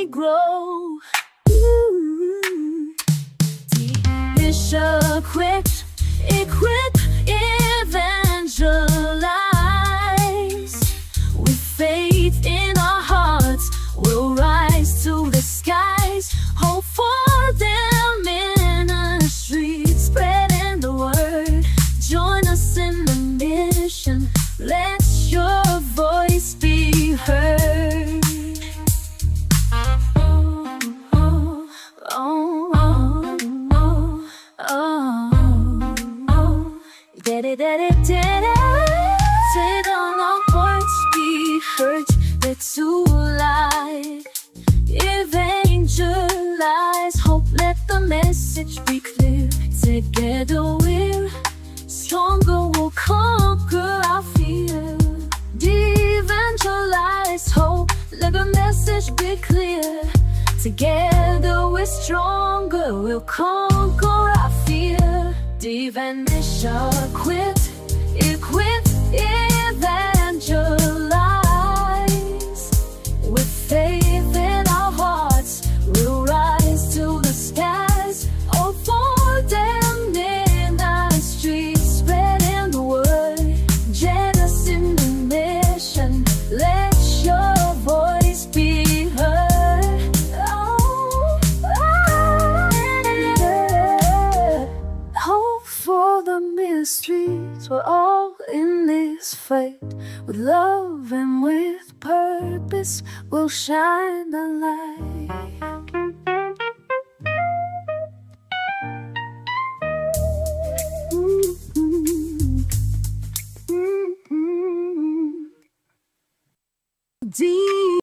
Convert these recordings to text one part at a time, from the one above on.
we grow. Equip, evangelize. With faith in our hearts, we'll rise to the skies. Hope for them ministry, spreading the word. Join us in the mission. Let your voice be heard. Let all our voice be heard. Let's to light, evangelize hope. Let the message be clear. Together we're stronger. We'll conquer our fear. Evangelize hope. Let the message be clear. Together we're stronger. We'll conquer our fear. Equip, evangelize. With faith in our hearts, we'll rise to the skies. Oh, for them in the streets, spreading the word. Join us in the mission. Let your voice be heard. Hope for the mysteries. We're all in this fight. With love and with purpose, we'll shine the light. Deep.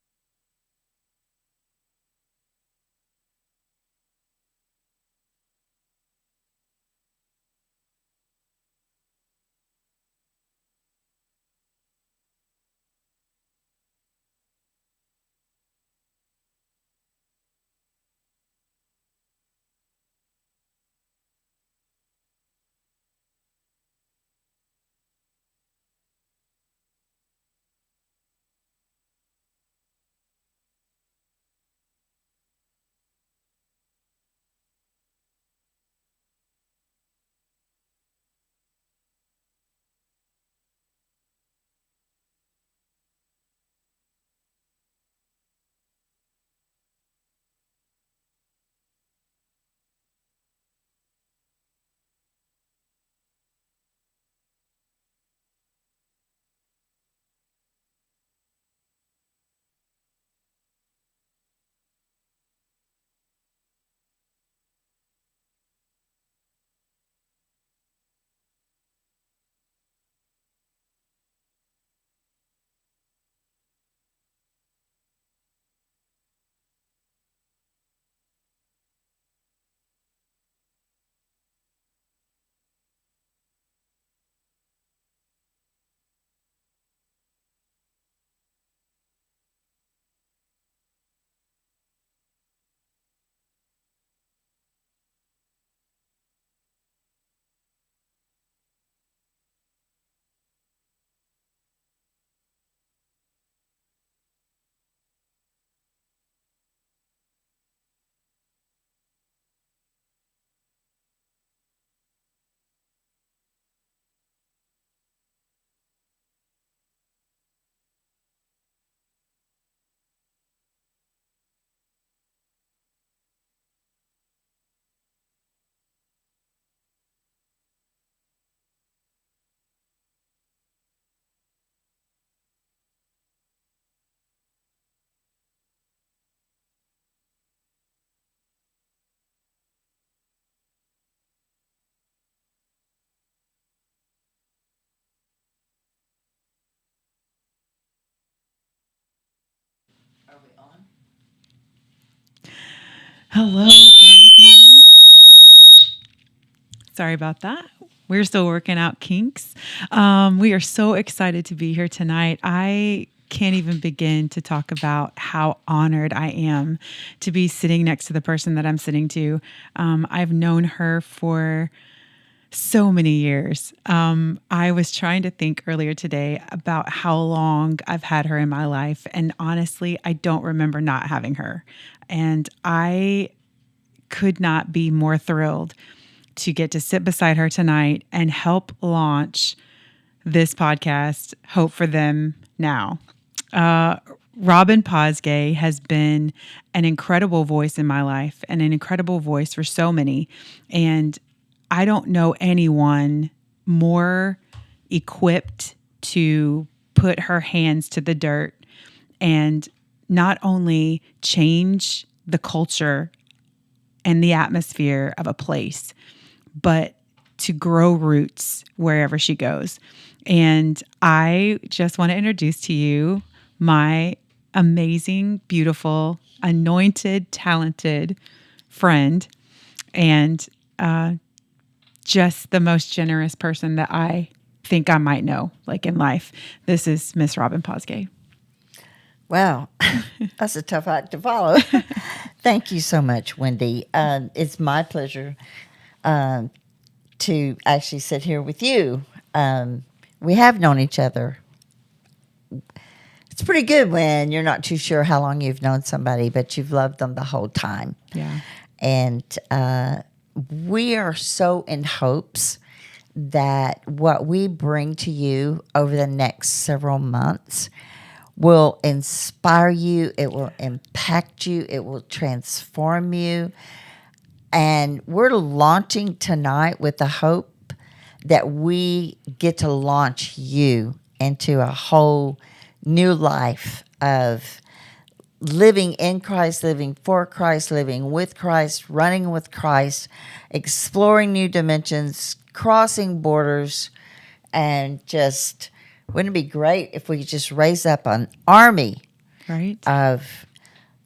Hello. Good evening. Sorry about that. We're still working out kinks. We are so excited to be here tonight. I can't even begin to talk about how honored I am to be sitting next to the person that I'm sitting to. I've known her for so many years. I was trying to think earlier today about how long I've had her in my life. And honestly, I don't remember not having her. And I could not be more thrilled to get to sit beside her tonight and help launch this podcast, Hope for Them Now. Robin Posgay has been an incredible voice in my life and an incredible voice for so many. And I don't know anyone more equipped to put her hands to the dirt and not only change the culture and the atmosphere of a place, but to grow roots wherever she goes. And I just want to introduce to you my amazing, beautiful, anointed, talented friend, and just the most generous person that I think I might know, like in life. This is Miss Robin Posgay. Wow, that's a tough act to follow. Thank you so much, Wendy. It's my pleasure to actually sit here with you. We have known each other. It's pretty good when you're not too sure how long you've known somebody, but you've loved them the whole time. Yeah. And we are so in hopes that what we bring to you over the next several months will inspire you, it will impact you, it will transform you. And we're launching tonight with the hope that we get to launch you into a whole new life of living in Christ, living for Christ, living with Christ, running with Christ, exploring new dimensions, crossing borders, and just wouldn't it be great if we could just raise up an army Right. of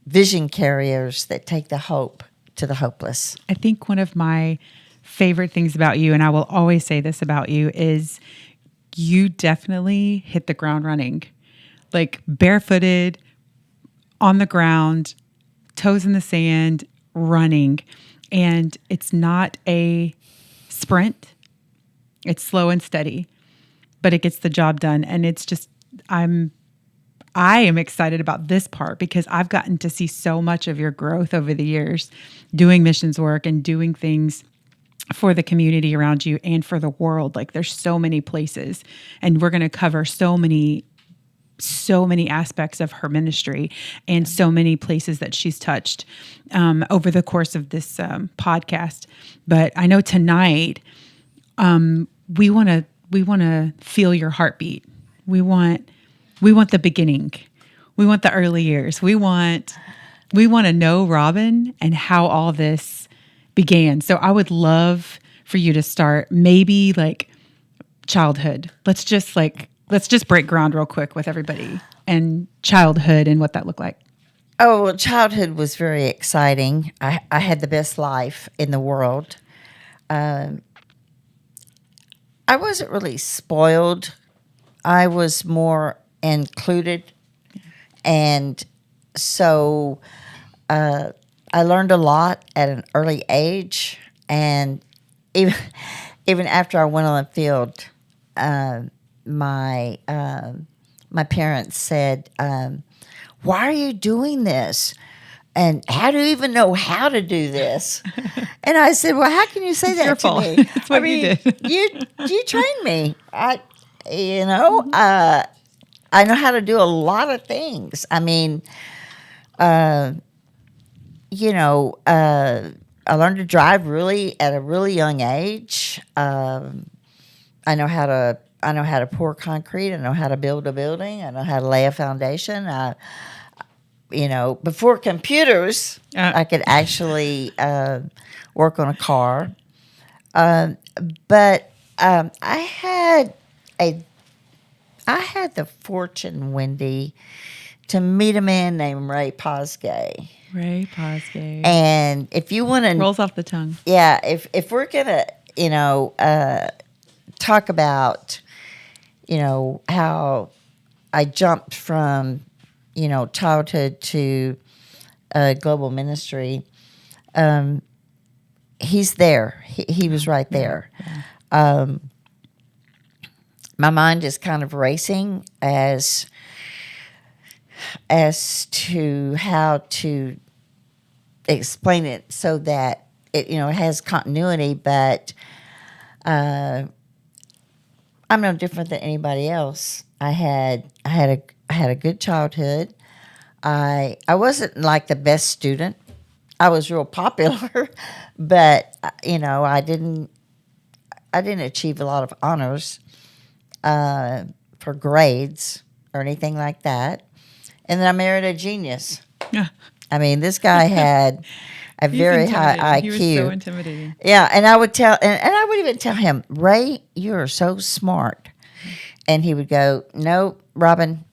vision carriers that take the hope to the hopeless? I think one of my favorite things about you, and I will always say this about you, is you definitely hit the ground running, like barefooted, on the ground, toes in the sand, running. And it's not a sprint. It's slow and steady, but it gets the job done. And it's just, I am excited about this part because I've gotten to see so much of your growth over the years doing missions work and doing things for the community around you and for the world. Like there's so many places, and we're going to cover so many aspects of her ministry and so many places that she's touched over the course of this podcast. But I know tonight we want to feel your heartbeat. We want the beginning. We want the early years. We want to know Robin and how all this began. So I would love for you to start maybe like childhood. Let's just break ground real quick with everybody and childhood and what that looked like. Oh, well, childhood was very exciting. I had the best life in the world. I wasn't really spoiled. I was more included. And so I learned a lot at an early age. And even after I went on the field, my parents said, "Why are you doing this? And how do you even know how to do this?" And I said, "Well, how can you say that to me? It's what you did. you trained me. I know how to do a lot of things. I mean, I learned to drive really at a really young age. I know how to pour concrete. I know how to build a building. I know how to lay a foundation. Before computers, I could actually work on a car. But I had the fortune, Wendy, to meet a man named Ray Posgay. Ray Posgay. And if you want to rolls off the tongue. Yeah, if we're gonna, talk about, how I jumped from, childhood to global ministry, he's there. He was right there. my mind is kind of racing as to how to explain it so that it it has continuity, but I'm no different than anybody else. I had a good childhood. I wasn't like the best student. I was real popular, but I didn't achieve a lot of honors for grades or anything like that. And then I married a genius. Yeah. I mean, this guy had a He's very high IQ. He was so intimidating. Yeah, and I would tell, and I would even tell him, Ray, you are so smart. And he would go, no, Robin,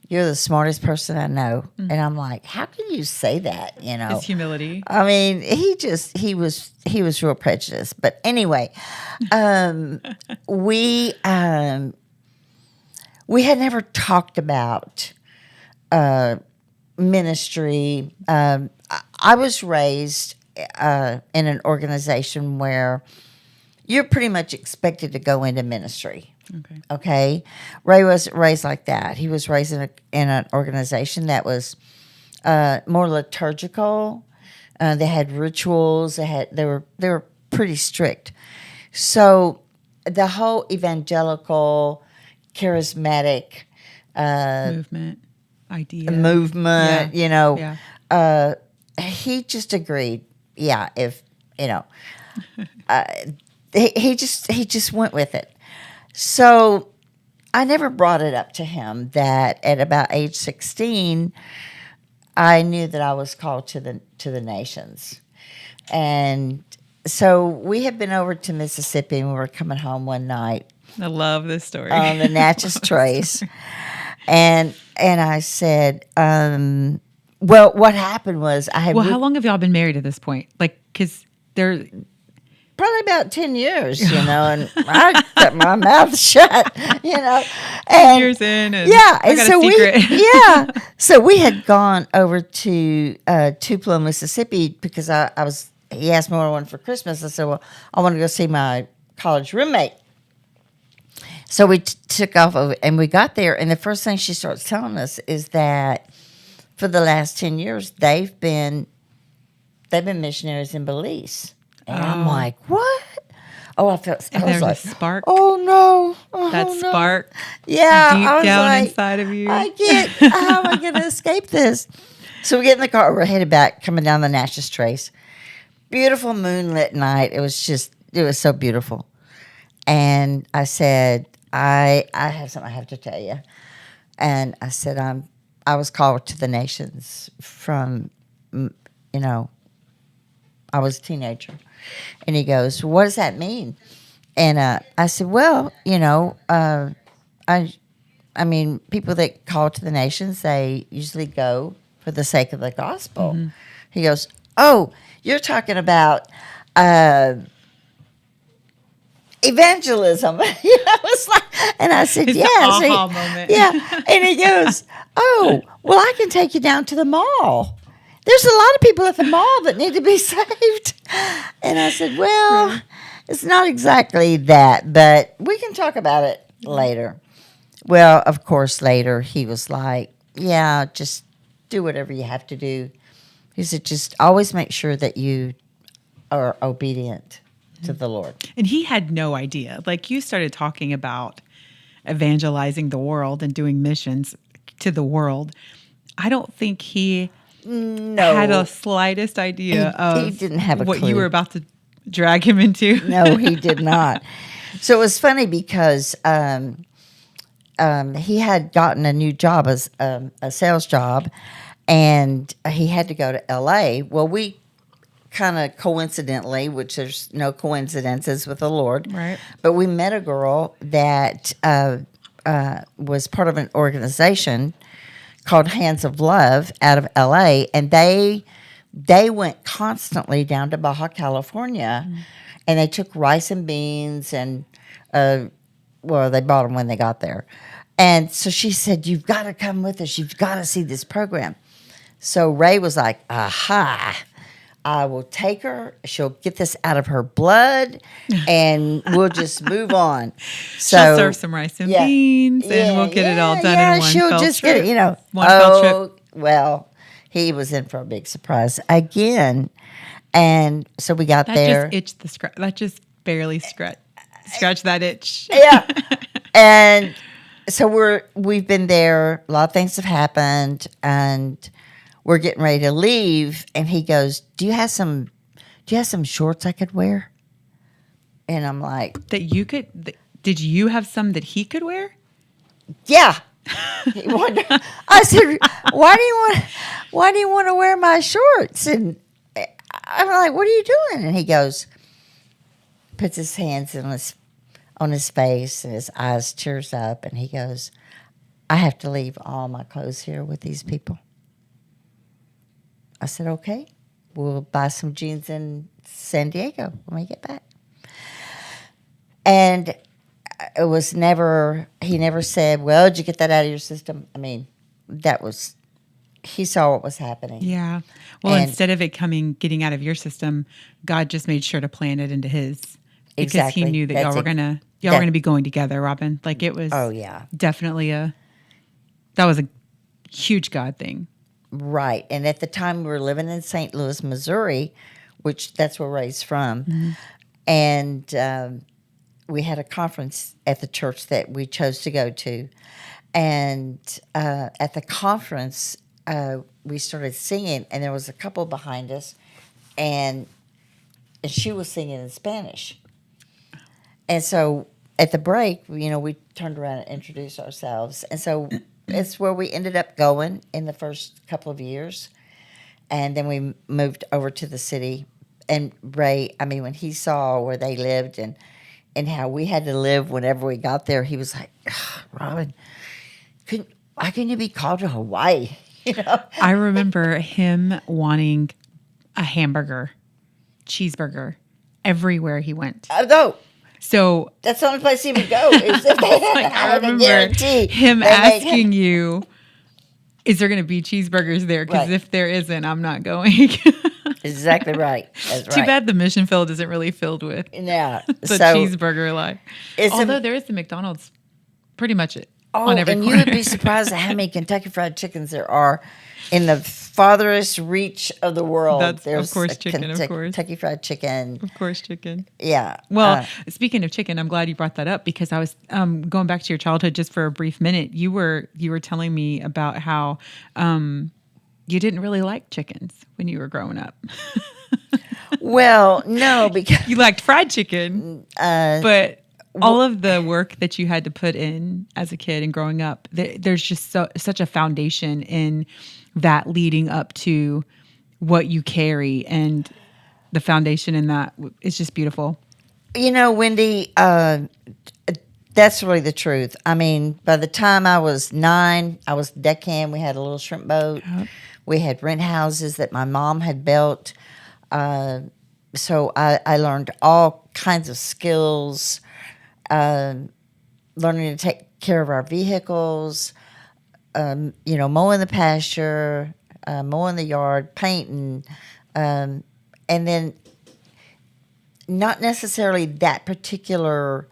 you're the smartest person I know. And I'm like, how can you say that? His humility. I mean, he was real prejudiced. But anyway, we had never talked about ministry. I was raised in an organization where you're pretty much expected to go into ministry. Okay. Ray wasn't raised like that. He was raised in an organization that was more liturgical. They had rituals. They were pretty strict. So the whole evangelical, charismatic movement, Yeah. he just agreed. Yeah, if he just went with it. So I never brought it up to him that at about age 16, I knew that I was called to the nations. And so we had been over to Mississippi, and we were coming home one night. I love this story. On the Natchez Trace. And I said, well, what happened was how long have y'all been married at this point? Like, because they're... Probably about 10 years, and I kept my mouth shut, And 10 years in, and yeah, I got a secret. So we had gone over to Tupelo, Mississippi, because he asked me what I wanted for Christmas. I said, well, I want to go see my college roommate. So we took off over, and we got there, and the first thing she starts telling us is that for the last 10 years, they've been missionaries in Belize. And I'm like, what? Oh, I was like, a spark. Oh no, That spark. Yeah, deep down like, inside of you. How am I going to escape this? So we get in the car. We're headed back, coming down the Natchez Trace. Beautiful moonlit night. It was so beautiful. And I said, I have something I have to tell you. And I said, I was called to the nations from, I was a teenager. And he goes, what does that mean? And I said, well, I mean, people that call to the nations, they usually go for the sake of the gospel. Mm-hmm. He goes, oh, you're talking about evangelism. It's like, and I said, it's yeah. An aha moment. Yeah. And he goes, oh, well, I can take you down to the mall. There's a lot of people at the mall that need to be saved. And I said, well, it's not exactly that, but we can talk about it later. Well, of course, later he was like, yeah, just do whatever you have to do. He said, just always make sure that you are obedient to the Lord. And he had no idea. Like, you started talking about evangelizing the world and doing missions to the world. I don't think he... had a slightest idea of he didn't have what clue. You were about to drag him into. No, he did not. So it was funny because he had gotten a new job as a sales job, and he had to go to L.A. Well, we kind of coincidentally, which there's no coincidences with the Lord, right? But we met a girl that was part of an organization called Hands of Love out of L.A., and they went constantly down to Baja California, and they took rice and beans, and they bought them when they got there. And so she said, you've got to come with us. You've got to see this program. So Ray was like, aha, I will take her. She'll get this out of her blood, and we'll just move on. So She'll serve some rice and beans, and we'll get it all done in one she'll fell just trip. get it. You know, One fell trip. well, he was in for a big surprise again, and so we got That there. just itched the scratch. That just barely scratch that itch. Yeah, and so we've been there. A lot of things have happened, and we're getting ready to leave. And he goes, "Do you have some shorts I could wear?" And I'm like, That you could. Did you have some that he could wear? "Yeah." He wanted, I said, "Why do you want to wear my shorts?" And I'm like, "What are you doing?" And he goes, puts his hands on his face, and his eyes tears up, and he goes, "I have to leave all my clothes here with these people." I said, "Okay, we'll buy some jeans in San Diego when we get back." And it was he never said, "Well, did you get that out of your system?" I mean, he saw what was happening. Yeah. Well, And- instead of it getting out of your system, God just made sure to plant it into his. Because Exactly. he knew that y'all were gonna be going together, Robin. Like it was. Oh, yeah. Definitely that was a huge God thing. Right. And at the time we were living in St. Louis, Missouri, which that's where Ray's from. Mm-hmm. And we had a conference at the church that we chose to go to. And at the conference, we started singing, and there was a couple behind us, and she was singing in Spanish. And so at the break, we turned around and introduced ourselves. And so it's where we ended up going in the first couple of years. And then we moved over to the city. And Ray, I mean, when he saw where they lived and how we had to live whenever we got there, he was like, "Robin, why couldn't you be called to Hawaii?" I remember him wanting a cheeseburger, everywhere he went. No, So that's the only place he would go. Is if they I had a remember guarantee. him asking you, "Is there going to be cheeseburgers there? Because Right. if there isn't, I'm not going." Exactly right. That's right. Too bad the mission field isn't really filled with Yeah. the So cheeseburger line. it's Although there is the McDonald's, pretty much it Oh, on every and corner. you would be surprised at how many Kentucky Fried Chickens there are in the farthest reach of the world. That's, of There's course, a chicken, of course. Kentucky Fried Chicken. Of course, chicken. Yeah. Well, speaking of chicken, I'm glad you brought that up because I was going back to your childhood just for a brief minute. You were telling me about how you didn't really like chickens when you were growing up. Well, no, because You liked fried chicken, but all of the work that you had to put in as a kid and growing up, there's just such a foundation in that leading up to what you carry, and the foundation in that is just beautiful. Wendy, that's really the truth. I mean, by the time I was 9, I was deckhand. We had a little shrimp boat. Yep. We had rent houses that my mom had built. So I learned all kinds of skills, learning to take care of our vehicles, mowing the pasture, mowing the yard, painting, and then not necessarily that particular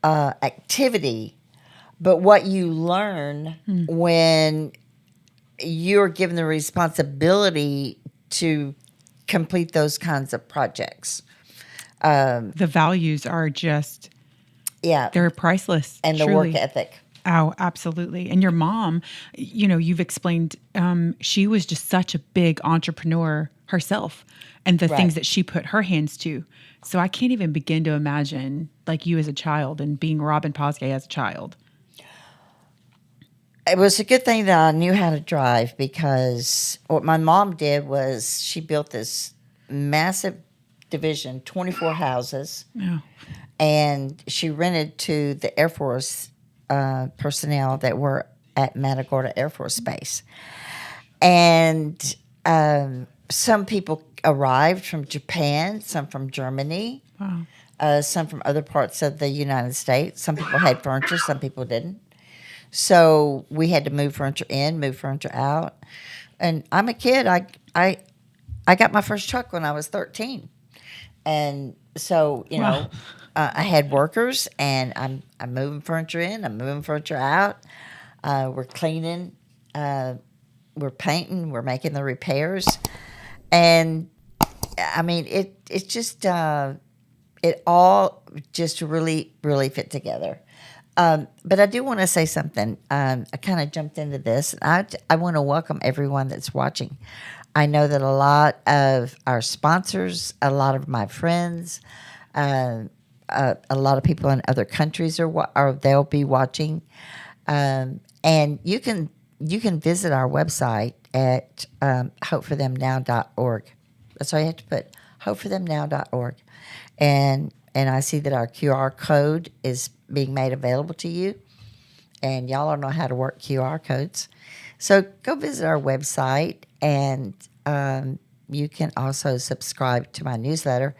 activity, but what you learn when you're given the responsibility to complete those kinds of projects. The values are just, Yeah. they're priceless. And the truly. work ethic. Oh, absolutely. And your mom, you've explained, she was just such a big entrepreneur herself, and the things that she put her hands to. So I can't even begin to imagine like you as a child and being Robin Posgay as a child. It was a good thing that I knew how to drive, because what my mom did was she built this massive division, 24 houses, Oh. and she rented to the Air Force personnel that were at Matagorda Air Force Base. And some people arrived from Japan, some from Germany, Wow. some from other parts of the United States. Some people had furniture, some people didn't. So we had to move furniture in, move furniture out. And I'm a kid. I I got my first truck when I was 13. And so, Wow. I had workers, and I'm moving furniture in, I'm moving furniture out. We're cleaning, we're painting, we're making the repairs. And I mean, it's just, it all just really, really fit together. But I do want to say something. I kind of jumped into this. I want to welcome everyone that's watching. I know that a lot of our sponsors, a lot of my friends, a lot of people in other countries are they'll be watching. And you can visit our website at hopeforthemnow.org. That's all you have to put, hopeforthemnow.org. And I see that our QR code is being made available to you. And y'all don't know how to work QR codes. So go visit our website, and you can also subscribe to my newsletter.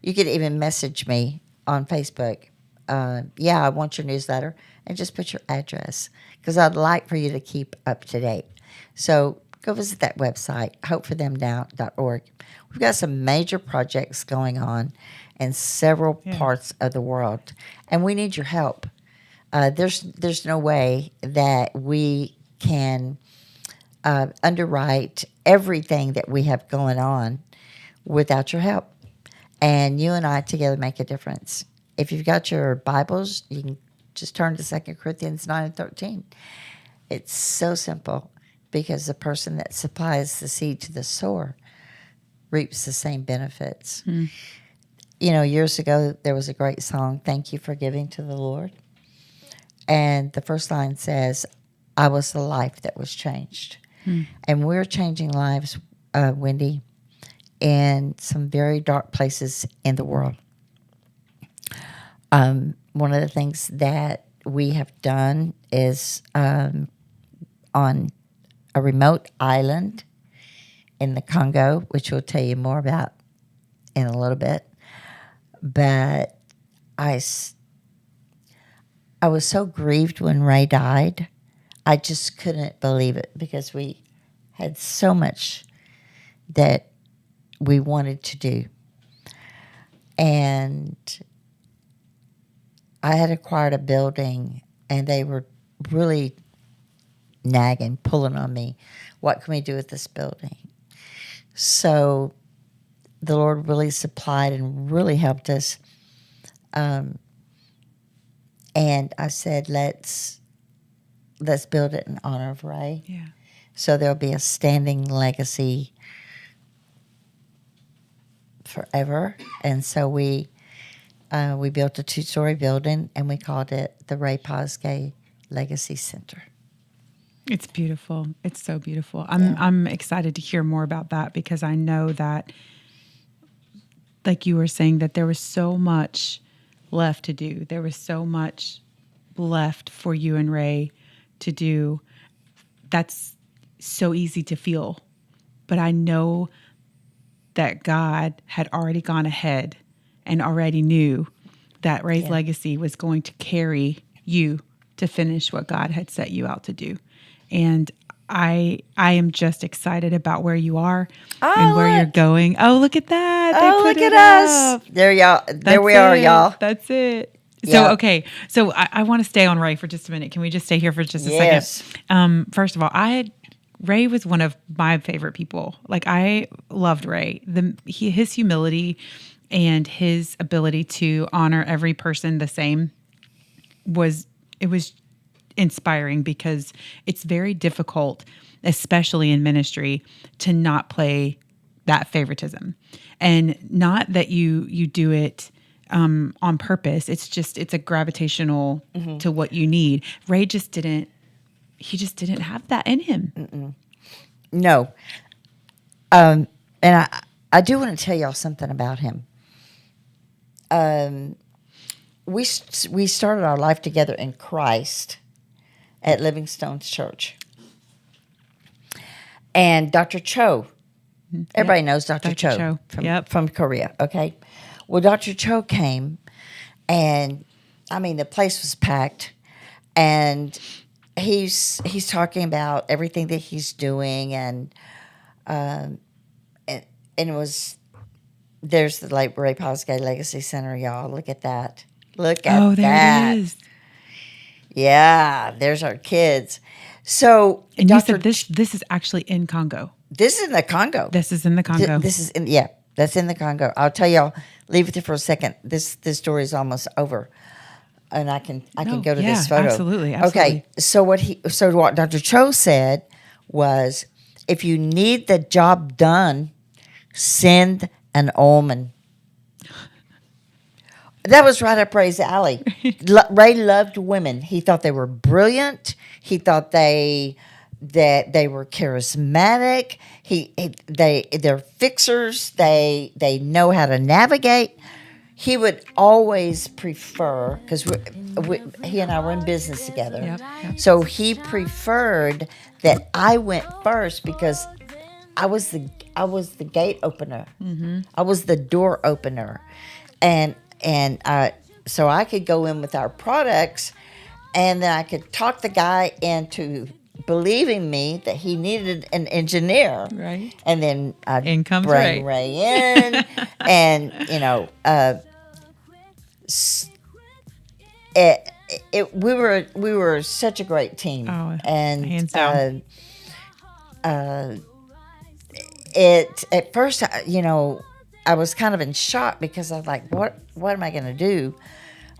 You can even message me on Facebook. Yeah, I want your newsletter, and just put your address, because I'd like for you to keep up to date. So go visit that website, hopeforthemnow.org. We've got some major projects going on in several parts of the world, and we need your help. There's no way that we can underwrite everything that we have going on without your help. And you and I together make a difference. If you've got your Bibles, you can just turn to 2 Corinthians 9 and 13. It's so simple, because the person that supplies the seed to the sower reaps the same benefits. Years ago, there was a great song, Thank You for Giving to the Lord. And the first line says, I was the life that was changed. And we're changing lives, Wendy, in some very dark places in the world. One of the things that we have done is on a remote island in the Congo, which we'll tell you more about in a little bit. But I was so grieved when Ray died. I just couldn't believe it, because we had so much that we wanted to do. And I had acquired a building, and they were really nagging, pulling on me. What can we do with this building? So the Lord really supplied and really helped us. And I said, let's build it in honor of Ray. Yeah. So there'll be a standing legacy forever. And so we built a 2-story building, and we called it the Ray Posgay Legacy Center. It's beautiful. It's so beautiful. I'm excited to hear more about that, because I know that, like you were saying, that there was so much left to do. There was so much left for you and Ray to do. That's so easy to feel. But I know that God had already gone ahead and already knew that Ray's legacy was going to carry you to finish what God had set you out to do. And I am just excited about where you are and where you're going. Oh, look at that. They put look it at us. up. There y'all. There That's we are, it. y'all. That's it. So, Yeah. okay. So I want to stay on Ray for just a minute. Can we just stay here for just a Yes. second? First of all, Ray was one of my favorite people. Like, I loved Ray. His humility and his ability to honor every person the same was inspiring, because it's very difficult, especially in ministry, to not play that favoritism. And not that you do it on purpose. It's a gravitational to what you need. Ray just didn't have that in him. No. And I do want to tell y'all something about him. We started our life together in Christ at Livingstone's Church. And Dr. Cho, everybody knows Dr. Cho, from Korea, okay? Well, Dr. Cho came, and, I mean, the place was packed, and he's talking about everything that he's doing, and and it was, there's the late Ray Posgay Legacy Center, y'all. Look at that. Look at Oh, there that. it is. Yeah, there's our kids. So, And Dr. you said this is actually in Congo. This is in the Congo. This is in the Congo. This is in, yeah, that's in the Congo. I'll tell y'all, leave it there for a second. This story is almost over. And I can go to this photo. Absolutely. Okay. So what Dr. Cho said was, if you need the job done, send an almond. That was right up Ray's alley. Ray loved women. He thought they were brilliant. He thought that they were charismatic. They're fixers. They know how to navigate. He would always prefer, because he and I were in business together. Yep. So he preferred that I went first because I was the gate opener. Mm-hmm. I was the door opener, and so I could go in with our products, and then I could talk the guy into believing me that he needed an engineer. Right. And then I'd In comes bring Ray in, and we were such a great team. Oh, and hands down. It at first, I was kind of in shock because I was like, what am I going to do?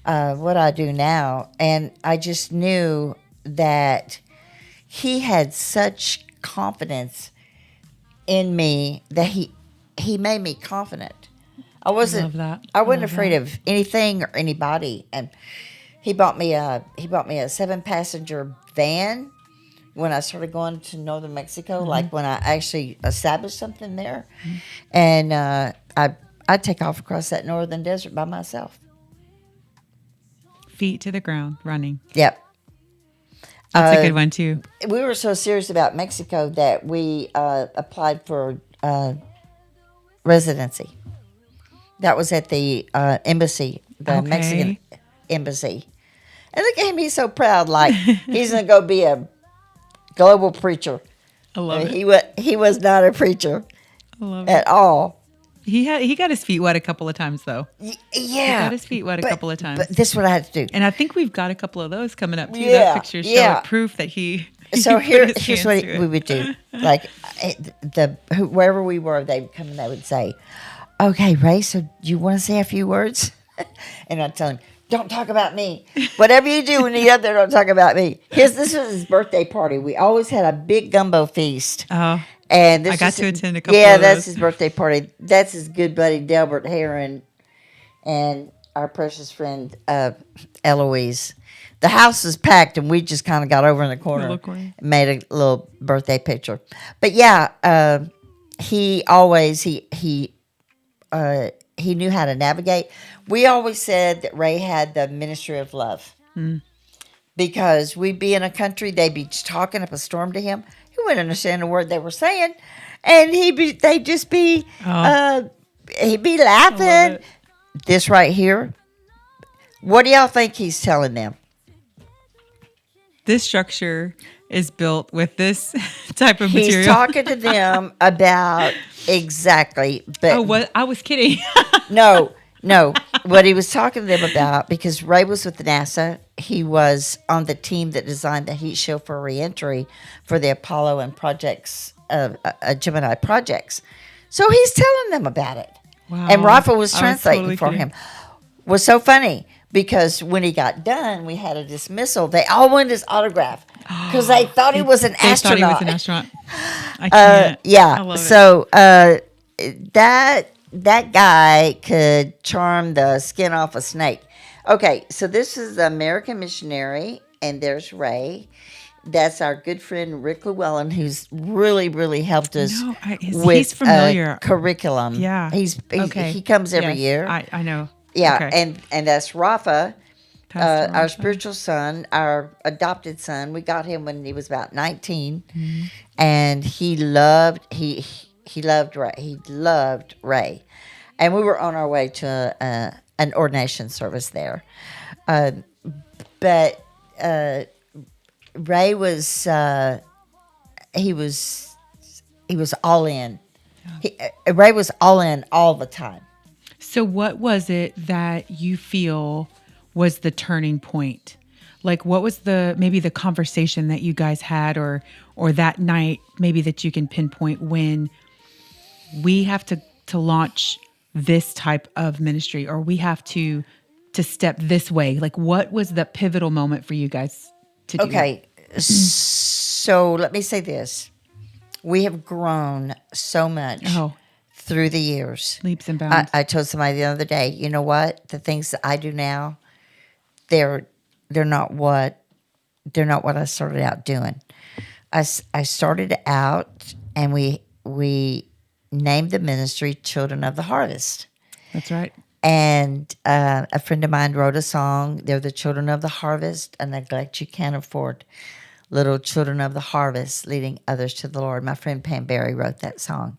What do I do now? And I just knew that he had such confidence in me that he made me confident. I wasn't afraid of anything or anybody. And he bought me a 7-passenger van when I started going to northern Mexico, Mm-hmm. like when I actually established something there. Mm-hmm. And I'd take off across that northern desert by myself. Feet to the ground, running. Yep. That's a good one, too. We were so serious about Mexico that we applied for residency. That was at the embassy, the Mexican embassy. And look at him, he's so proud, like he's going to go be a global preacher. I love it. He was not a preacher at all. He got his feet wet a couple of times, though. Yeah. He got his feet wet a couple of times. But this is what I had to do. And I think we've got a couple of those coming up, too. Yeah, That picture show proof that he So he put his here's hands what to it. we would do. Like, wherever we were, they would come and they would say, okay, Ray, so do you want to say a few words? And I'd tell him, don't talk about me. Whatever you do when you get up there, don't talk about me. This was his birthday party. We always had a big gumbo feast. Oh, and I got to attend a couple of Yeah, those. that's his birthday party. That's his good buddy, Delbert Heron, and our precious friend, Eloise. The house was packed, and we just kind of got over in the corner and made a little birthday picture. But yeah, he knew how to navigate. We always said that Ray had the ministry of love. Because we'd be in a country, they'd be talking up a storm to him. He wouldn't understand a word they were saying. And he'd be laughing. This right here, what do y'all think he's telling them? This structure is built with this type of material. He's talking to them about exactly. But what? I was kidding. No. What he was talking to them about, because Ray was with NASA, he was on the team that designed the heat shield for reentry for the Apollo and Gemini projects. So he's telling them about it. Wow. And Rafa was translating totally for him. It was so funny because when he got done, we had a dismissal. They all wanted his autograph because they thought he was an astronaut. Thought he was an astronaut. I can't. Yeah. I love so that guy could charm the skin off a snake. Okay, so this is the American missionary, and there's Ray. That's our good friend Rick Llewellyn, who's really, really helped us with he's familiar. Curriculum. Yeah, he comes every year. I know. Yeah, okay. and that's Rafa, our Rafa. spiritual son, our adopted son. We got him when he was about 19, and he loved Ray. He loved Ray, and we were on our way to an ordination service there, but Ray was he was all in. Ray was all in all the time. So, what was it that you feel was the turning point? Like, what was the maybe the conversation that you guys had, or that night, maybe that you can pinpoint when we have to launch this type of ministry, or we have to step this way? Like, what was the pivotal moment for you guys to do that? Okay, so let me say this: we have grown so much Oh, through the years. leaps and bounds. I told somebody the other day, you know what? The things that I do now, they're they're not what they're not what I started out doing. I started out, and we named the ministry Children of the Harvest. That's right. And a friend of mine wrote a song. They're the children of the harvest, a neglect you can't afford. Little children of the harvest, leading others to the Lord. My friend Pam Berry wrote that song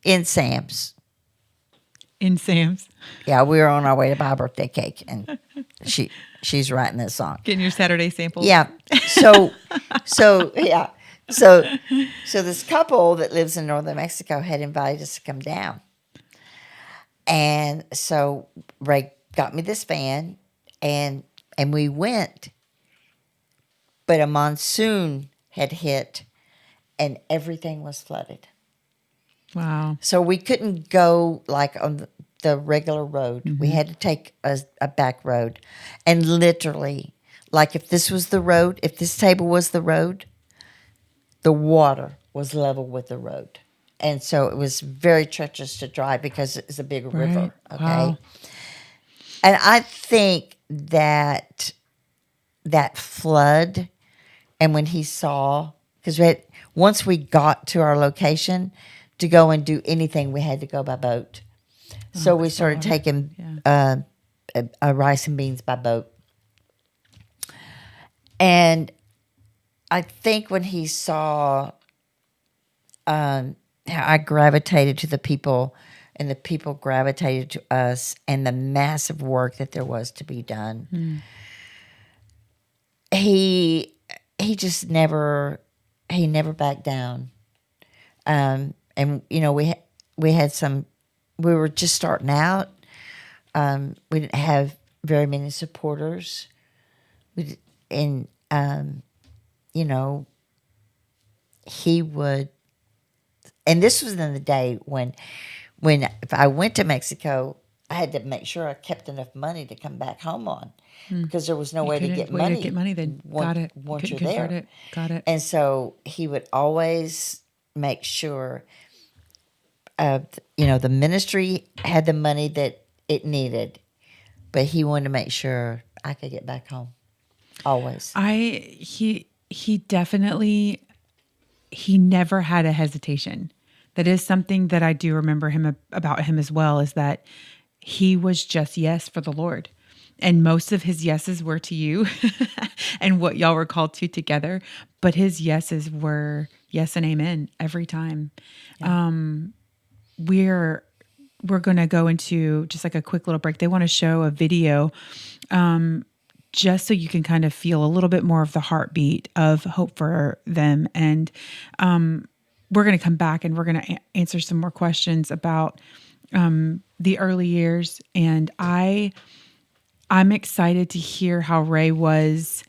in Sam's. In Sam's, Yeah, we were on our way to buy a birthday cake, and she's writing this song. getting your Saturday samples. Yeah. So yeah. So this couple that lives in northern Mexico had invited us to come down. And so Ray got me this van, and we went, but a monsoon had hit and everything was flooded. Wow. So we couldn't go like on the regular road. We had to take a back road. And literally, like if this was the road, if this table was the road, the water was level with the road. And so it was very treacherous to drive because it's a big river. Okay. Wow. And I think that flood, and when he saw, because once we got to our location, to go and do anything, we had to go by boat. So we started water. taking rice and beans by boat. And I think when he saw how I gravitated to the people, and the people gravitated to us, and the massive work that there was to be done, he just never backed down. And you know, we had some. We were just starting out. We didn't have very many supporters. You know, he would. And this was in the day when if I went to Mexico, I had to make sure I kept enough money to come back home on, because there was no way to get money. Then got it. Once Couldn't you're convert there. it. Got it. And so he would always make sure, the ministry had the money that it needed, but he wanted to make sure I could get back home. Always. He definitely, he never had a hesitation. That is something that I do remember about him as well, is that he was just yes for the Lord. And most of his yeses were to you and what y'all were called to together. But his yeses were yes and amen every time. Yeah. We're going to go into just like a quick little break. They want to show a video just so you can kind of feel a little bit more of the heartbeat of Hope for Them. And we're going to come back and we're going to answer some more questions about the early years. And I'm excited to hear how Ray was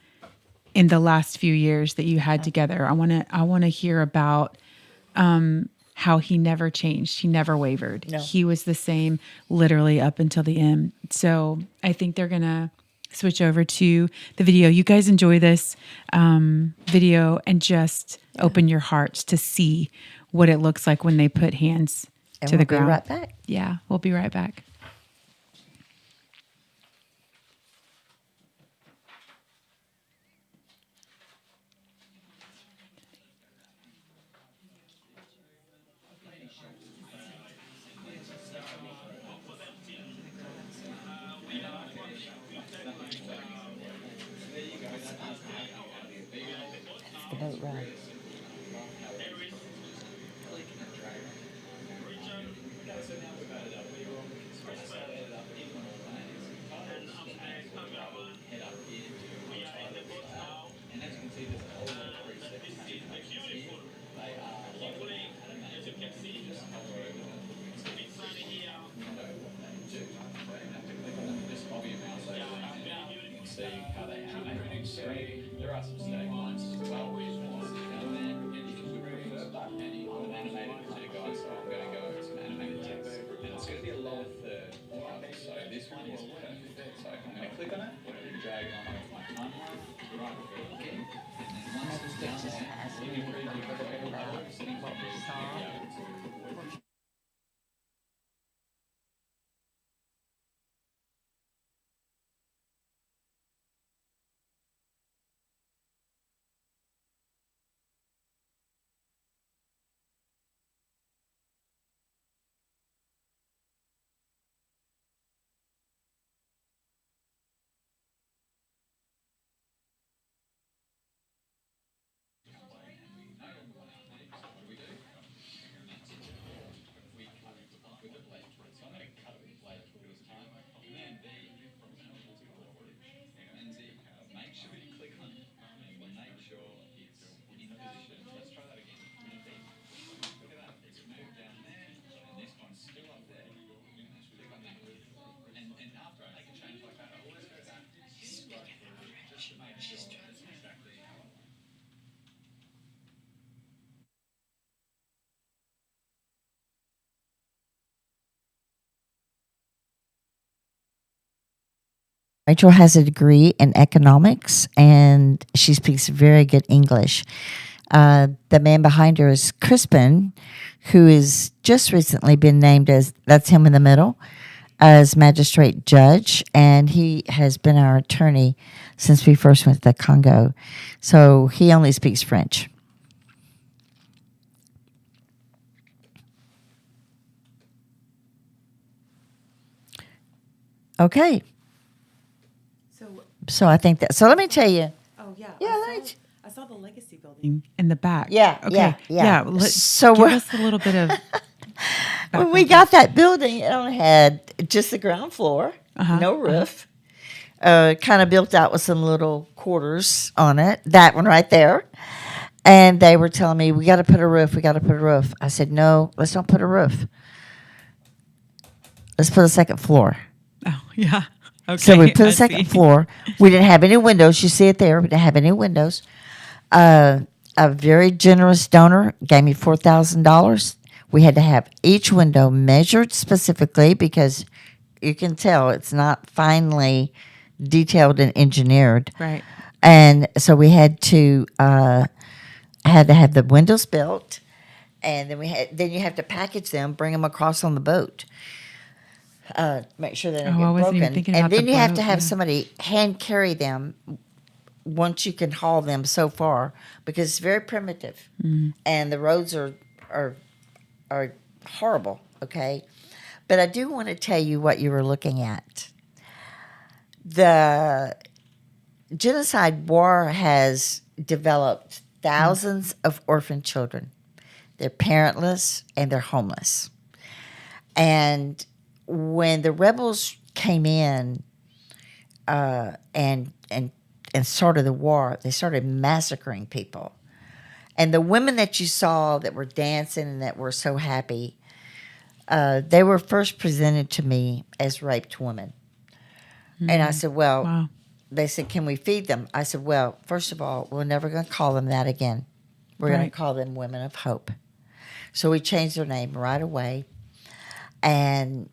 in the last few years that you had together. I want to hear about how he never changed. He never wavered. No. He was the same literally up until the end. So I think they're going to switch over to the video. You guys enjoy this video and just open your hearts to see what it looks like when they put hands And to we'll the ground. be right back. Yeah, we'll be right back. The boat ride. Just ask me a little bit about what we saw. Rachel has a degree in economics and she speaks very good English. The man behind her is Crispin, who has just recently been named as, that's him in the middle, as magistrate judge, and he has been our attorney since we first went to the Congo. So he only speaks French. Okay. So I think that. So let me tell you. Oh yeah. Yeah, I saw the legacy building in the back. Yeah, Okay. yeah. So give us a little bit of. When we got that building, it only had just the ground floor, no roof. Kind of built out with some little quarters on it. That one right there. And they were telling me, we got to put a roof. We got to put a roof. I said, no, let's don't put a roof. Let's put a second floor. Oh yeah. Okay. So we put a second floor. We didn't have any windows. You see it there. We didn't have any windows. A very generous donor gave me $4,000. We had to have each window measured specifically because you can tell it's not finely detailed and engineered. Right. And so we had to have the windows built, and then you have to package them, bring them across on the boat. Make sure they don't I get wasn't even broken. thinking And about then the you have boat, to have yeah. somebody hand carry them once you can haul them so far because it's very primitive, and the roads are horrible. Okay, but I do want to tell you what you were looking at. The genocide war has developed thousands of orphan children. They're parentless and they're homeless. And when the rebels came in and started the war, they started massacring people. And the women that you saw that were dancing and that were so happy, they were first presented to me as raped women. And I said, well, Wow. they said, can we feed them? I said, well, first of all, we're never going to call them that again. We're going Right. to call them Women of Hope. So we changed their name right away. And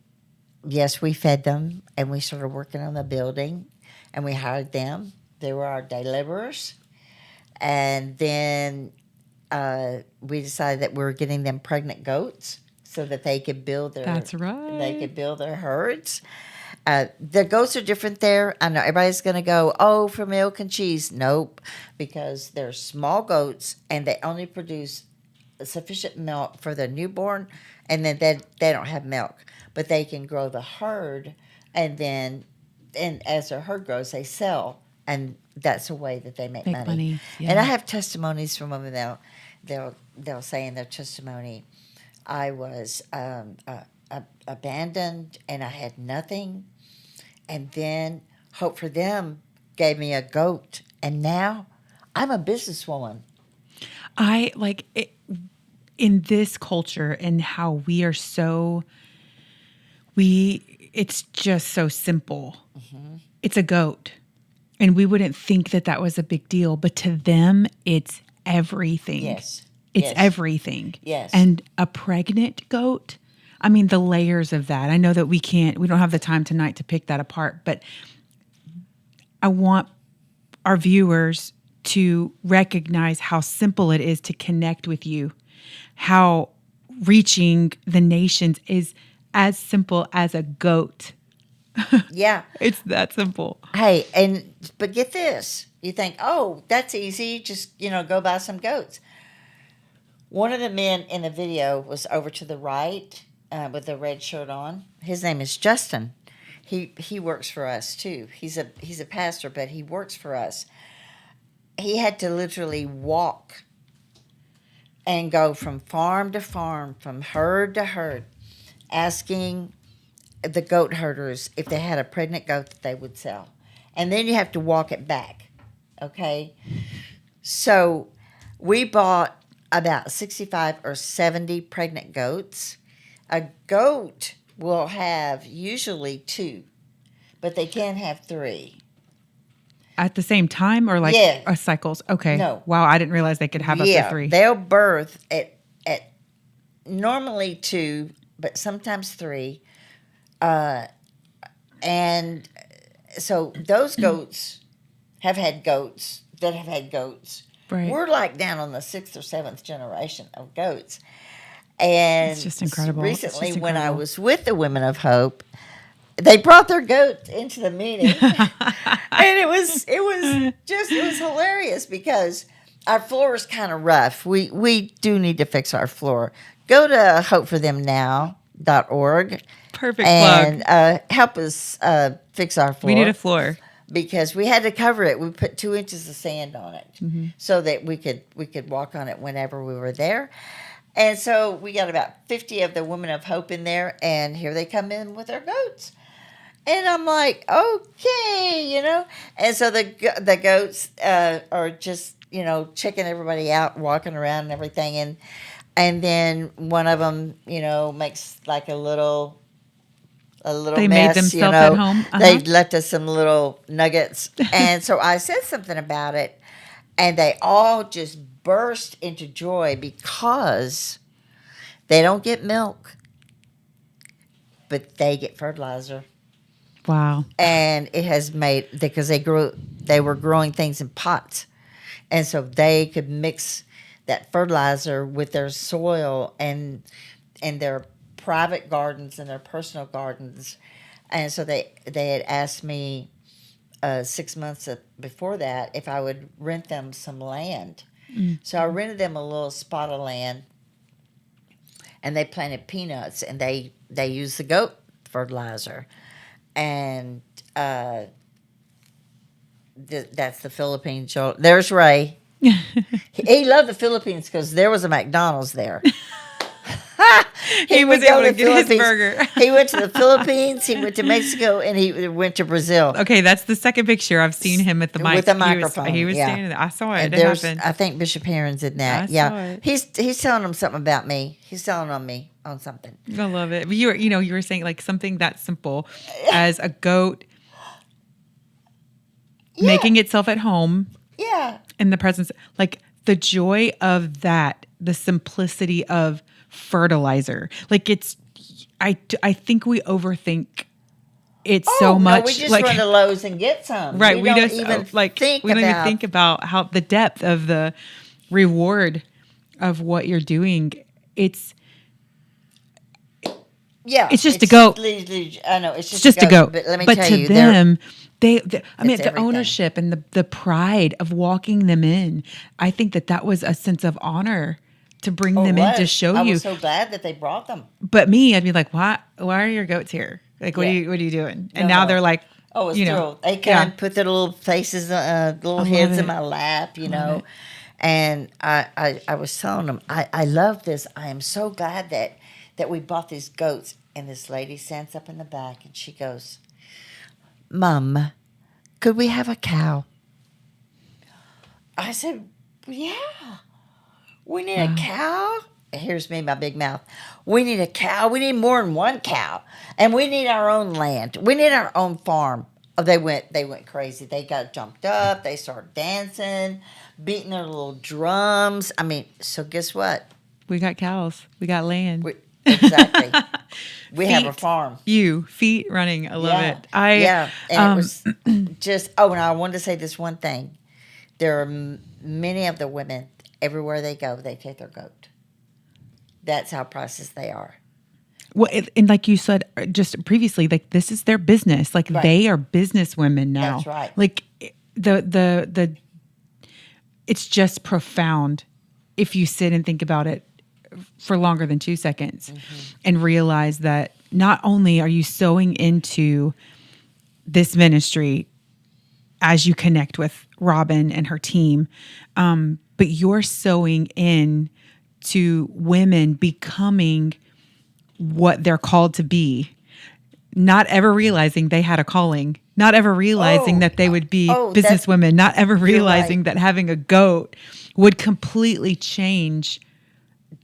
yes, we fed them and we started working on the building and we hired them. They were our day laborers. And then we decided that we were getting them pregnant goats so that they could build their That's right. they could build their herds. The goats are different there. I know everybody's going to go, oh, for milk and cheese. Nope, because they're small goats and they only produce sufficient milk for their newborn, and then they don't have milk. But they can grow the herd, and as their herd grows, they sell, and that's a way that they make money. Yeah. And I have testimonies from them. They'll say in their testimony, I was abandoned and I had nothing, and then Hope for Them gave me a goat, and now I'm a businesswoman. I like it, in this culture and how we are so it's just so simple. It's a goat. And we wouldn't think that that was a big deal, but to them, it's everything. Yes. It's Yes. everything. Yes. And a pregnant goat, I mean, the layers of that. I know that we don't have the time tonight to pick that apart, but I want our viewers to recognize how simple it is to connect with you, how reaching the nations is as simple as a goat. Yeah. It's that simple. Hey, but get this. You think, oh, that's easy. Just, go buy some goats. One of the men in the video was over to the right with the red shirt on. His name is Justin. He works for us too. He's a pastor, but he works for us. He had to literally walk and go from farm to farm, from herd to herd, asking the goat herders if they had a pregnant goat that they would sell. And then you have to walk it back, okay? So we bought about 65 or 70 pregnant goats. A goat will have usually 2, but they can have 3. At the same time or like Yeah. cycles? Okay. No. Wow, I didn't realize they could have up to 3. They'll birth at normally 2, but sometimes 3. And so those goats have had goats that have had goats. Right. We're like down on the 6th or 7th generation of goats. And It's just incredible. Recently, It's just when I incredible. was with the Women of Hope, they brought their goat into the meeting, and it was hilarious because our floor is kind of rough. We do need to fix our floor. Go to HOPE4THEM.org. Perfect and plug. help us fix our floor. We need a floor. Because we had to cover it. We put 2 inches of sand on it so that we could walk on it whenever we were there. And so we got about 50 of the Women of Hope in there, and here they come in with their goats. And I'm like, okay, And so the goats are just, checking everybody out, walking around and everything. And then one of them, makes like a little They mess, made themselves at home. They left us some little nuggets. And so I said something about it, and they all just burst into joy because they don't get milk, but they get fertilizer. Wow. And it has made, because they were growing things in pots, and so they could mix that fertilizer with their soil and their private gardens and their personal gardens. And so they had asked me 6 months before that if I would rent them some land. So I rented them a little spot of land, and they planted peanuts, and they used the goat fertilizer. And that's the Philippines. There's Ray. He loved the Philippines because there was a McDonald's there. He was able to get his burger. He went to the Philippines, he went to Mexico, and he went to Brazil. Okay, that's the second picture. I've seen him at the mic. With the microphone. He was yeah. standing there. I saw it. And It there's, happened. I think Bishop Herron's in that. I yeah. saw it. He's telling them something about me. He's telling on me on something. I love it. But you were saying like something that simple as a goat making itself at home Yeah. in the presence, like the joy of that, the simplicity of fertilizer. Like I think we overthink it so much. No, we just like, run to Lowe's and get some. right. We don't even think about how the depth of the reward of what you're doing. It's just a goat. I know it's It's just a goat. But let me but tell to you, them, the everything. ownership and the pride of walking them in. I think that was a sense of honor to bring them in to show I you. was so glad that they brought them. But me, I'd be like, why are your goats here? Like, what Yeah. are you doing? And No, now no. they're like, Oh, it's you know, thrilled. They come yeah. and put their little faces, little love heads it. in my lap, love know. it. And I was telling them, I love this. I am so glad that we bought these goats. And this lady stands up in the back and she goes, Mom, could we have a cow? I said, yeah. We need a cow? Here's me, my big mouth. We need a cow. We need more than one cow. And we need our own land. We need our own farm. Oh, they went crazy. They got jumped up. They started dancing, beating their little drums. I mean, so guess what? We got cows. We got land. Exactly. We have a Feet. farm. Feet running. I love Yeah. it. I Yeah. And it was just, oh, and I wanted to say this one thing. There are many of the women, everywhere they go, they take their goat. That's how priceless they are. Well, and like you said just previously, like this is their business. Like Right. they are business women now. That's right. Like the it's just profound if you sit and think about it for longer than 2 seconds and realize that not only are you sowing into this ministry as you connect with Robin and her team, but you're sowing in to women becoming what they're called to be, not ever realizing they had a calling, not ever realizing that they would be businesswomen, not ever realizing that having a goat would completely change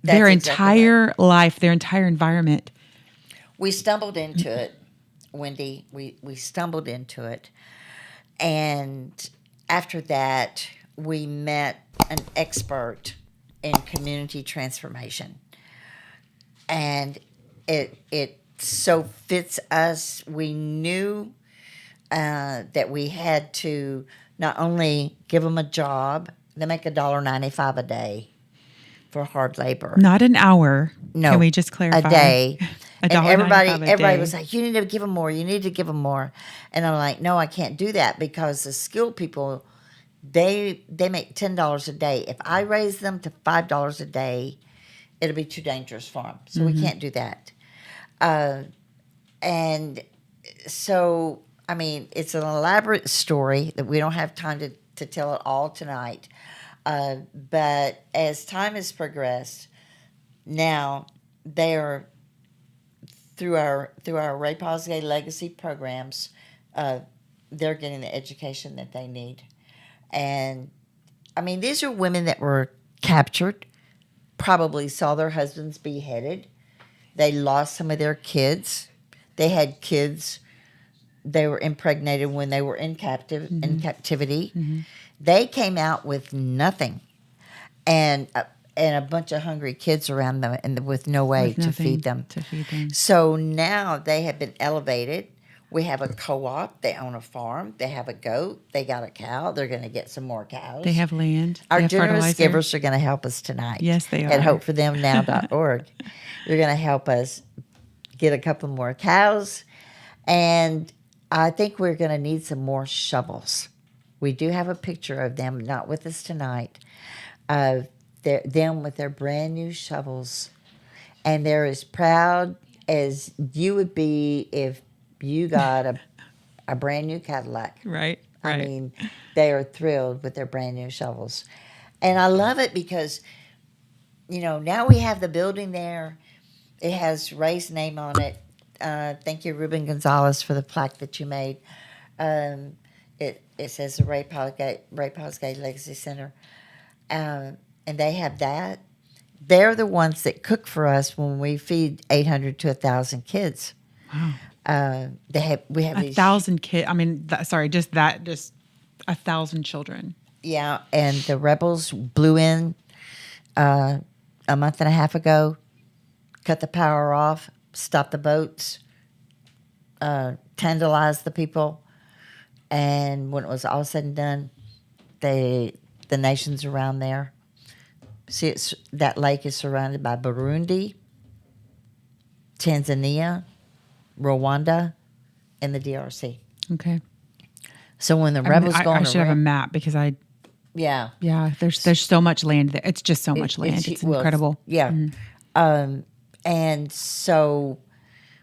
their entire life, their entire environment. We stumbled into it, Wendy. We stumbled into it. And after that, we met an expert in community transformation. And it so fits us. We knew that we had to not only give them a job, they make $1.95 a day for hard labor. Not an hour. No, Can we just clarify? A day. And everybody day. was like, you need to give them more. You need to give them more. And I'm like, no, I can't do that because the skilled people, they make $10 a day. If I raise them to $5 a day, it'll be too dangerous for them. So we can't do that. And so, I mean, it's an elaborate story that we don't have time to tell it all tonight. But as time has progressed, now they are through our Ray Posgay Legacy programs, they're getting the education that they need. And I mean, these are women that were captured, probably saw their husbands beheaded. They lost some of their kids. They had kids. They were impregnated when they were in captivity. Mm-hmm. They came out with nothing, and a bunch of hungry kids around them, and with no way to feed them. So now they have been elevated. We have a co-op. They own a farm. They have a goat. They got a cow. They're going to get some more cows. They have land. Our generous givers are going to help us tonight. Yes, they are. At HOPE4THEM.org. They're going to help us get a couple more cows. And I think we're going to need some more shovels. We do have a picture of them, not with us tonight, of them with their brand new shovels. And they're as proud as you would be if you got a brand new Cadillac. Right. I mean, they are thrilled with their brand new shovels. And I love it because, now we have the building there. It has Ray's name on it. Thank you, Ruben Gonzalez, for the plaque that you made. It says the Ray Posgay Legacy Center. And they have that. They're the ones that cook for us when we feed 800 to 1,000 kids. Wow. We have 1,000 kids. I mean, just 1,000 children. Yeah, and the rebels blew in a month and a half ago, cut the power off, stopped the boats, tantalized the people, and when it was all said and done, the nations around there. See, that lake is surrounded by Burundi, Tanzania, Rwanda, and the DRC. Okay. So when the rebels go on, I should have a map because yeah. There's so much land there. It's just so much land. It's incredible. Yeah. Mm-hmm. And so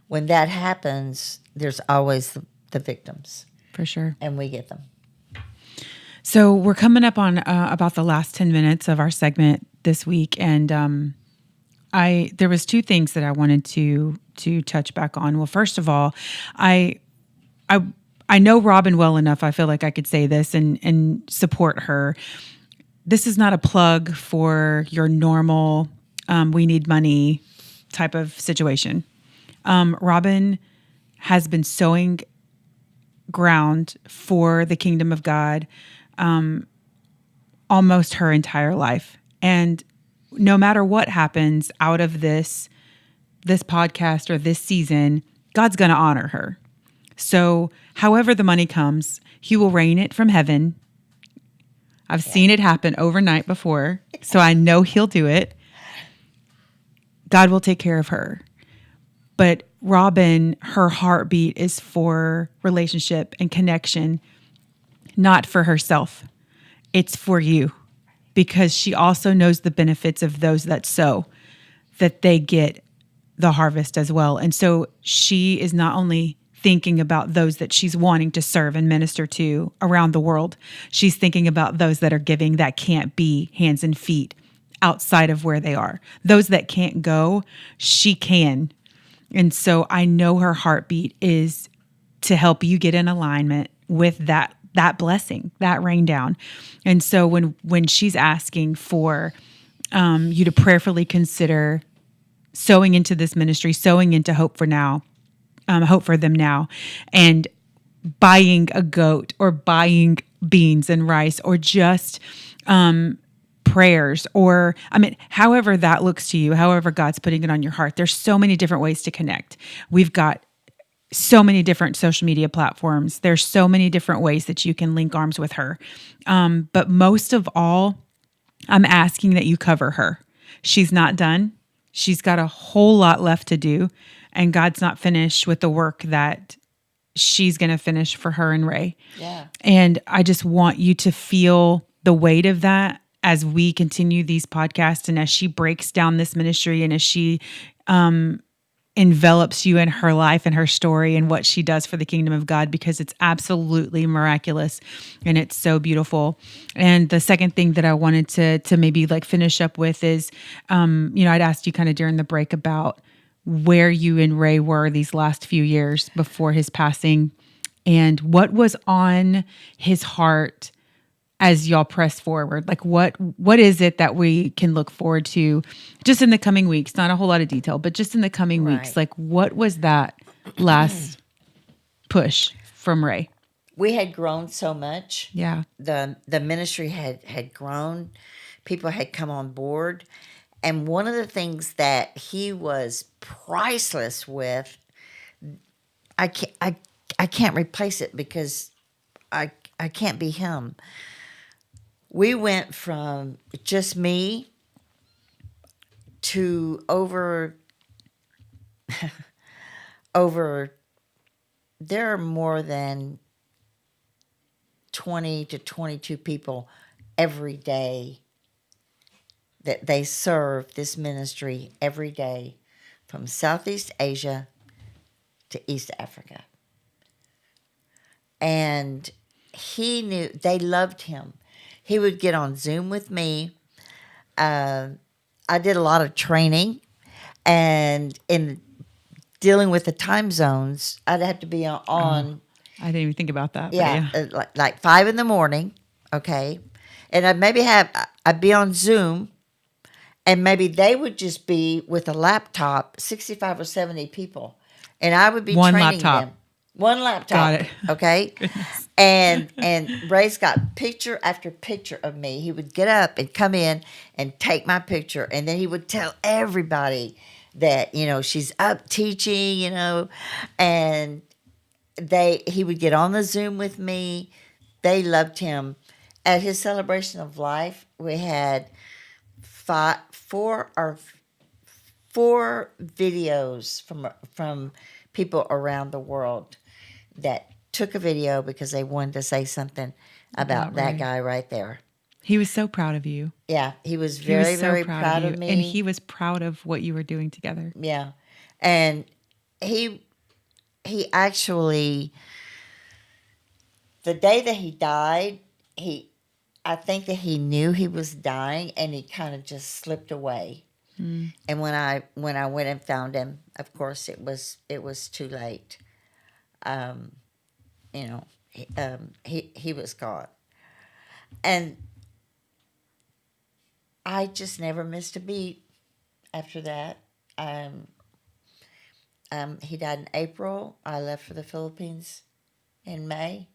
when that happens, there's always the victims. For sure. And we get them. So we're coming up on about the last 10 minutes of our segment this week, and there was two things that I wanted to touch back on. Well, first of all, I know Robin well enough. I feel like I could say this and support her. This is not a plug for your normal we need money type of situation. Robin has been sowing ground for the kingdom of God almost her entire life. And no matter what happens out of this podcast or this season, God's going to honor her. So however the money comes, he will rain it from heaven. I've seen it happen overnight before, so I know he'll do it. God will take care of her. But Robin, her heartbeat is for relationship and connection, not for herself. It's for you, because she also knows the benefits of those that sow, that they get the harvest as well. And so she is not only thinking about those that she's wanting to serve and minister to around the world, she's thinking about those that are giving that can't be hands and feet outside of where they are. Those that can't go, she can. And so I know her heartbeat is to help you get in alignment with that blessing, that rain down. And so when she's asking for you to prayerfully consider sowing into this ministry, sowing into Hope for Them now, and buying a goat or buying beans and rice, or just prayers, or however that looks to you, however God's putting it on your heart. There's so many different ways to connect. We've got so many different social media platforms. There's so many different ways that you can link arms with her. But most of all, I'm asking that you cover her. She's not done. She's got a whole lot left to do, and God's not finished with the work that she's going to finish for her and Ray. Yeah. And I just want you to feel the weight of that as we continue these podcasts, and as she breaks down this ministry, and as she envelops you in her life and her story and what she does for the kingdom of God, because it's absolutely miraculous and it's so beautiful. And the second thing that I wanted to maybe like finish up with is, I'd asked you kind of during the break about where you and Ray were these last few years before his passing, and what was on his heart as y'all press forward. Like what is it that we can look forward to just in the coming weeks? Not a whole lot of detail, but just in the coming weeks. Like what was that last push from Ray? We had grown so much. Yeah. The ministry had grown. People had come on board. And one of the things that he was priceless with, I can't replace it, because I can't be him. We went from just me to over there are more than 20 to 22 people every day that they serve this ministry every day, from Southeast Asia to East Africa. And he knew they loved him. He would get on Zoom with me. I did a lot of training, and in dealing with the time zones, I'd have to be on. I didn't even think about that. Yeah, like 5 a.m. Okay, and I'd be on Zoom, and maybe they would just be with a laptop, 65 or 70 people, and I would be One training laptop. them. One laptop. Got it. Okay. And Ray's got picture after picture of me. He would get up and come in and take my picture, and then he would tell everybody that, she's up teaching, and he would get on the Zoom with me. They loved him. At his celebration of life, we had four videos from people around the world that took a video because they wanted to say something about that guy right there. He was so proud of you. Yeah, he was very, very proud of me. And he was proud of what you were doing together. Yeah. And he actually, the day that he died, I think that he knew he was dying, and he kind of just slipped away. Mm. And when I went and found him, of course it was too late. He was gone, and I just never missed a beat after that. He died in April. I left for the Philippines in May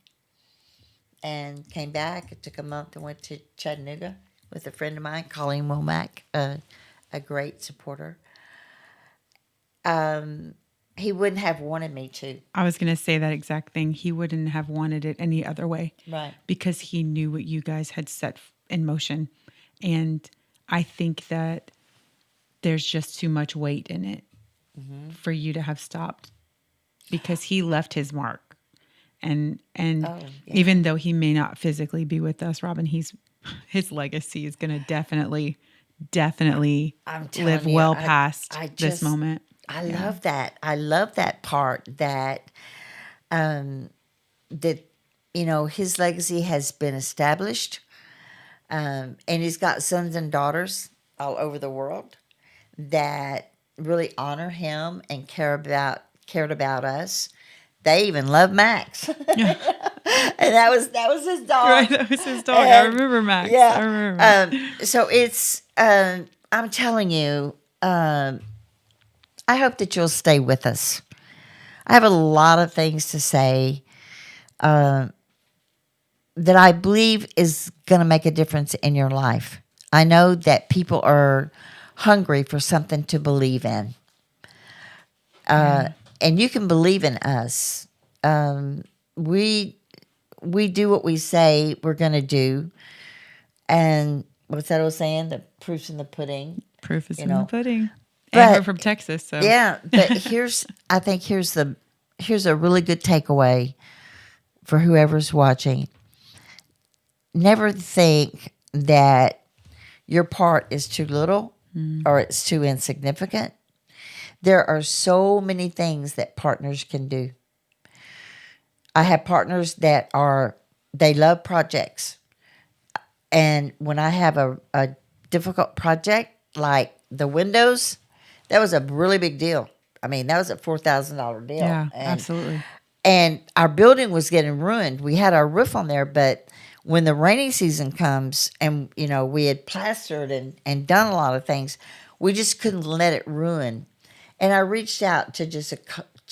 and came back. It took a month and went to Chattanooga with a friend of mine, Colleen Womack, a great supporter. He wouldn't have wanted me to. I was going to say that exact thing. He wouldn't have wanted it any other way. Right. Because he knew what you guys had set in motion. And I think that there's just too much weight in it for you to have stopped, because he left his mark. And even though he may not physically be with us, Robin, his legacy is going to definitely I'm live telling you, well past I this just- moment. I love that. I love that part that that his legacy has been established, and he's got sons and daughters all over the world that really honor him and cared about us. They even love Max, and that was his dog. Right, that was his dog. I remember Max. Yeah. I remember Max. So it's I'm telling you. I hope that you'll stay with us. I have a lot of things to say that I believe is going to make a difference in your life. I know that people are hungry for something to believe in. And you can believe in us. We do what we say we're going to do. And what's that old saying? The proof's in the pudding. Proof is in the pudding. But- And we're from Texas, so Yeah, but I think here's a really good takeaway for whoever's watching. Never think that your part is too little or it's too insignificant. There are so many things that partners can do. I have partners that they love projects. And when I have a difficult project like the windows, that was a really big deal. I mean, that was a $4,000 deal. yeah, absolutely. And our building was getting ruined. We had our roof on there, but when the rainy season comes and, we had plastered and done a lot of things, we just couldn't let it ruin. And I reached out to just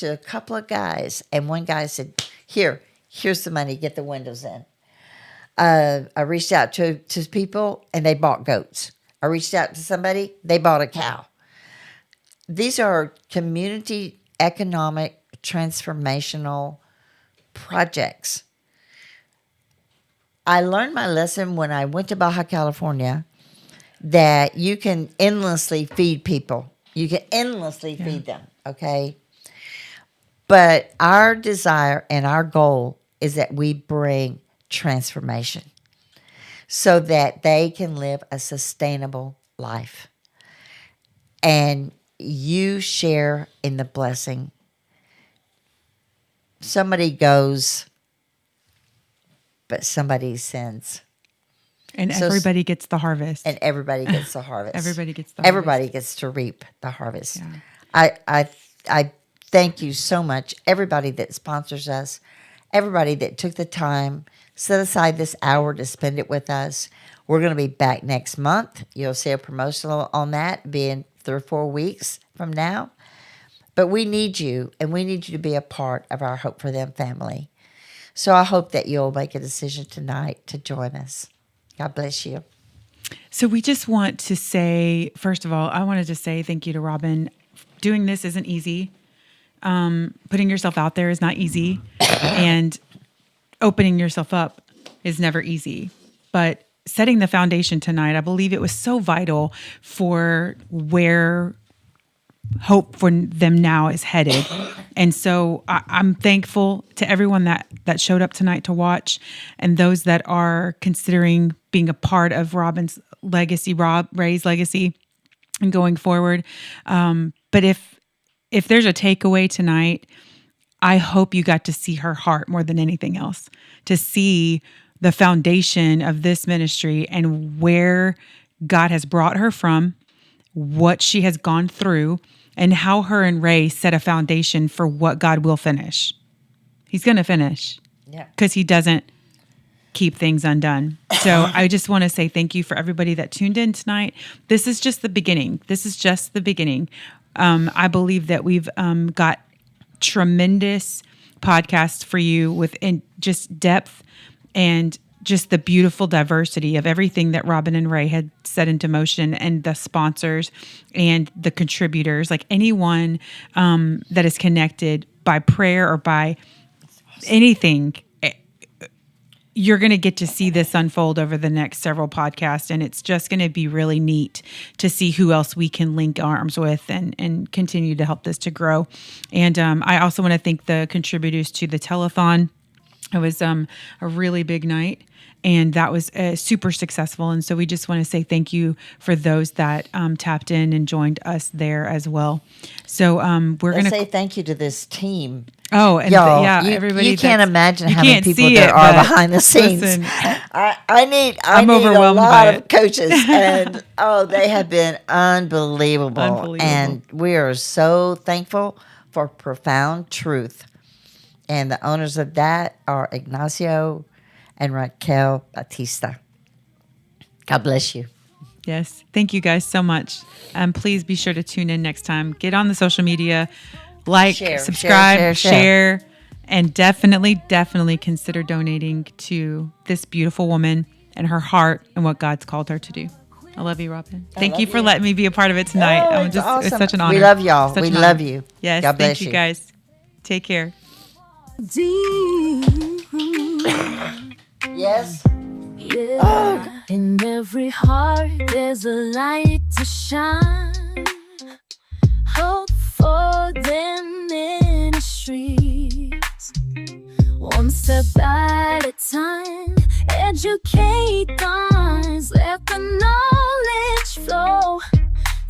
a couple of guys, and one guy said, here's the money, get the windows in. I reached out to people, and they bought goats. I reached out to somebody, they bought a cow. These are community economic transformational projects. I learned my lesson when I went to Baja California that you can endlessly feed people. You can endlessly feed them, okay? But our desire and our goal is that we bring transformation so that they can live a sustainable life. And you share in the blessing. Somebody goes, but somebody sins. And everybody gets the harvest. And everybody gets the harvest. Everybody gets the harvest. Everybody gets to reap the harvest. Yeah. I thank you so much, everybody that sponsors us, everybody that took the time, set aside this hour to spend it with us. We're going to be back next month. You'll see a promotional on that being 3 or 4 weeks from now. But we need you, and we need you to be a part of our Hope for Them family. So I hope that you'll make a decision tonight to join us. God bless you. So we just want to say, first of all, I wanted to say thank you to Robin. Doing this isn't easy. Putting yourself out there is not easy. And opening yourself up is never easy. But setting the foundation tonight, I believe it was so vital for where Hope for Them now is headed. And so I'm thankful to everyone that showed up tonight to watch, and those that are considering being a part of Robin's legacy, Ray's legacy, and going forward. But if there's a takeaway tonight, I hope you got to see her heart more than anything else, to see the foundation of this ministry and where God has brought her from, what she has gone through, and how her and Ray set a foundation for what God will finish. He's going to finish. Yeah. Because he doesn't keep things undone. So I just want to say thank you for everybody that tuned in tonight. This is just the beginning. I believe that we've got tremendous podcast for you within just depth and just the beautiful diversity of everything that Robin and Ray had set into motion, and the sponsors and the contributors, like anyone that is connected by prayer or by anything. You're going to get to see this unfold over the next several podcasts, and it's just going to be really neat to see who else we can link arms with and continue to help this to grow. And I also want to thank the contributors to the telethon. It was a really big night, and that was super successful. And so we just want to say thank you for those that tapped in and joined us there as well. So we're going to say thank you to this team. Oh, and y'all, everybody. You can't imagine how many people there are behind the scenes. Listen, I need a lot of coaches, and they have been unbelievable. And we are so thankful for Profound Truth. And the owners of that are Ignacio and Raquel Batista. God bless you. Yes. Thank you guys so much. Please be sure to tune in next time. Get on the social media, subscribe, share, and definitely consider donating to this beautiful woman and her heart and what God's called her to do. I love you, Robin. Thank you for letting me be a part of it tonight. Awesome. It's such an honor. We love y'all. We love you. Yes. God bless thank you guys. Take care. Yes. Yeah. In every heart there's a light to shine. Hope for them ministries. One step at a time. Educate us. Let the knowledge flow.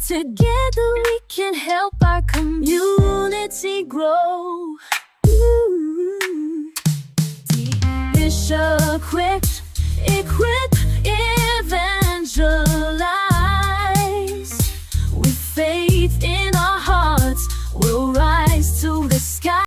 Together we can help our community grow. Bishop equipped